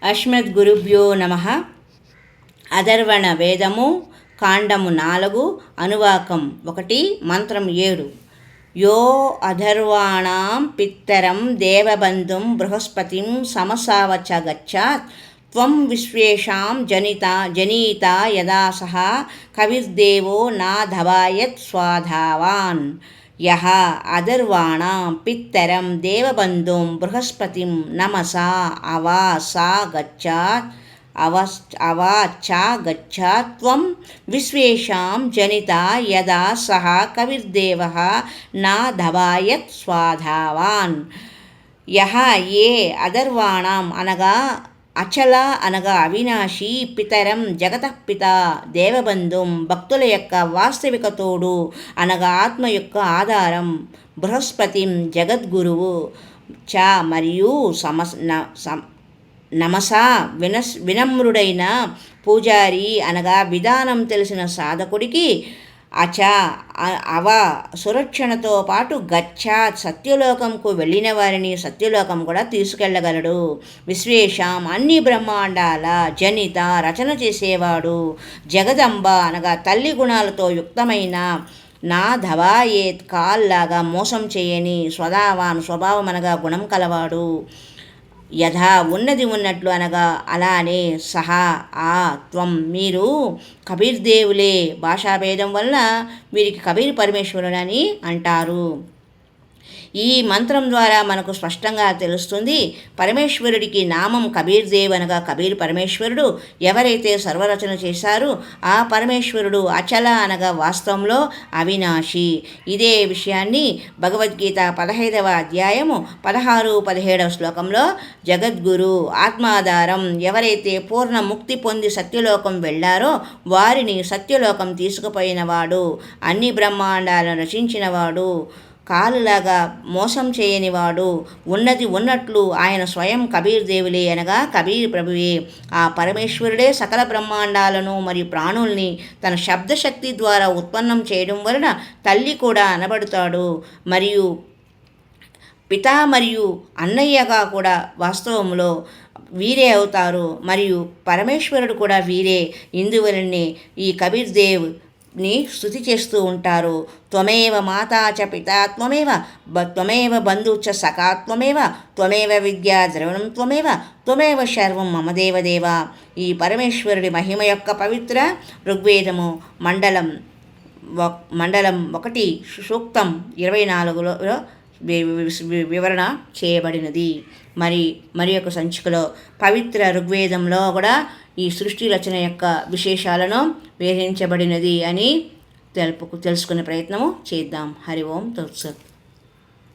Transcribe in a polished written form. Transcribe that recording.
అస్మద్గురుభ్యో నమః. అథర్వణ వేదము కాండము 4 అనువాకం 1 మంత్రం 7. యో అథర్వాణాం పిత్తరం దేవబంధుం బృహస్పతిం సమసావచ గచ్చాత్ త్వం విశ్వేషాం జనీత యదా సహ కవిర్దేవో నాధవాయత్ స్వాధావాన్. యః అథర్వాణాం పిత్తరం దేవబంధుం బృహస్పతిం నమసా అవాసా గచ్చాత్ అవాచా గచ్చాత్ త్వం విశ్వేషాం జనిత యదా సహ కవిర్దేవః నాధవాయత్ స్వాధావాన్. యః ఏ అథర్వాణాం అనగా అచల అనగా అవినాశి, పితరం జగతఃపిత దేవబంధుం భక్తుల యొక్క వాస్తవిక తోడు అనగా ఆత్మ యొక్క ఆధారం, బృహస్పతిం జగద్గురువు, చ మరియు నమసా వినమ్రుడైన పూజారి అనగా విధానం తెలిసిన సాధకుడికి, అచ అవ సురక్షణతో పాటు గచ్చాత్ సత్యలోకంకు వెళ్ళిన వారిని సత్యలోకం కూడా తీసుకెళ్ళగలడు. విశ్వేషాం అన్ని బ్రహ్మాండాల జనిత రచన చేసేవాడు, జగదంబ అనగా తల్లి గుణాలతో యుక్తమైన, నా ధవాయేత్ కాల్లాగా మోసం చేయని, స్వధావాన్ స్వభావం అనగా గుణం కలవాడు, యథా ఉన్నది ఉన్నట్లు అనగా అలానే, సహా ఆ త్వం మీరు కబీర్దేవులే. భాషాభేదం వల్ల వీరికి కబీర్ పరమేశ్వరుడని అంటారు. ఈ మంత్రం ద్వారా మనకు స్పష్టంగా తెలుస్తుంది, పరమేశ్వరుడికి నామం కబీర్దేవ్ అనగా కబీర్ పరమేశ్వరుడు. ఎవరైతే సర్వరచన చేశారో ఆ పరమేశ్వరుడు అచల అనగా వాస్తవంలో అవినాశి. ఇదే విషయాన్ని భగవద్గీత 15వ అధ్యాయము 16-17 శ్లోకంలో జగద్గురు ఆత్మాధారం, ఎవరైతే పూర్ణ ముక్తి పొంది సత్యలోకం వెళ్ళారో వారిని సత్యలోకం తీసుకుపోయినవాడు, అన్ని బ్రహ్మాండాలను రచించినవాడు, కాలులాగా మోసం చేయనివాడు, ఉన్నది ఉన్నట్లు ఆయన స్వయం కబీర్ దేవులే అనగా కబీర్ ప్రభువే. ఆ పరమేశ్వరుడే సకల బ్రహ్మాండాలను మరియు ప్రాణుల్ని తన శబ్దశక్తి ద్వారా ఉత్పన్నం చేయడం వలన తల్లి కూడా అనబడతాడు. మరియు పిత మరియు అన్నయ్యగా కూడా వాస్తవంలో వీరే అవుతారు. మరియు పరమేశ్వరుడు కూడా వీరే. ఇందువలనే ఈ కబీర్ దేవ్ ని స్తుతి చేస్తూ ఉంటారు. త్వమేవ మాతా చ పితా త్వమేవ బంధుశ్చ సఖా త్వమేవ విద్యా ద్రవణం త్వమేవ సర్వం మమ దేవదేవ. ఈ పరమేశ్వరుడి మహిమ యొక్క పవిత్ర ఋగ్వేదము మండలం 1 సూక్తం 24లో వివరణ చేయబడినది. మరి యొక్క సంచికలో పవిత్ర ఋగ్వేదంలో కూడా ఈ సృష్టి రచన యొక్క విశేషాలను వివరించబడినది అని తెలుసుకునే ప్రయత్నము చేద్దాం. హరి ఓం తత్సత్.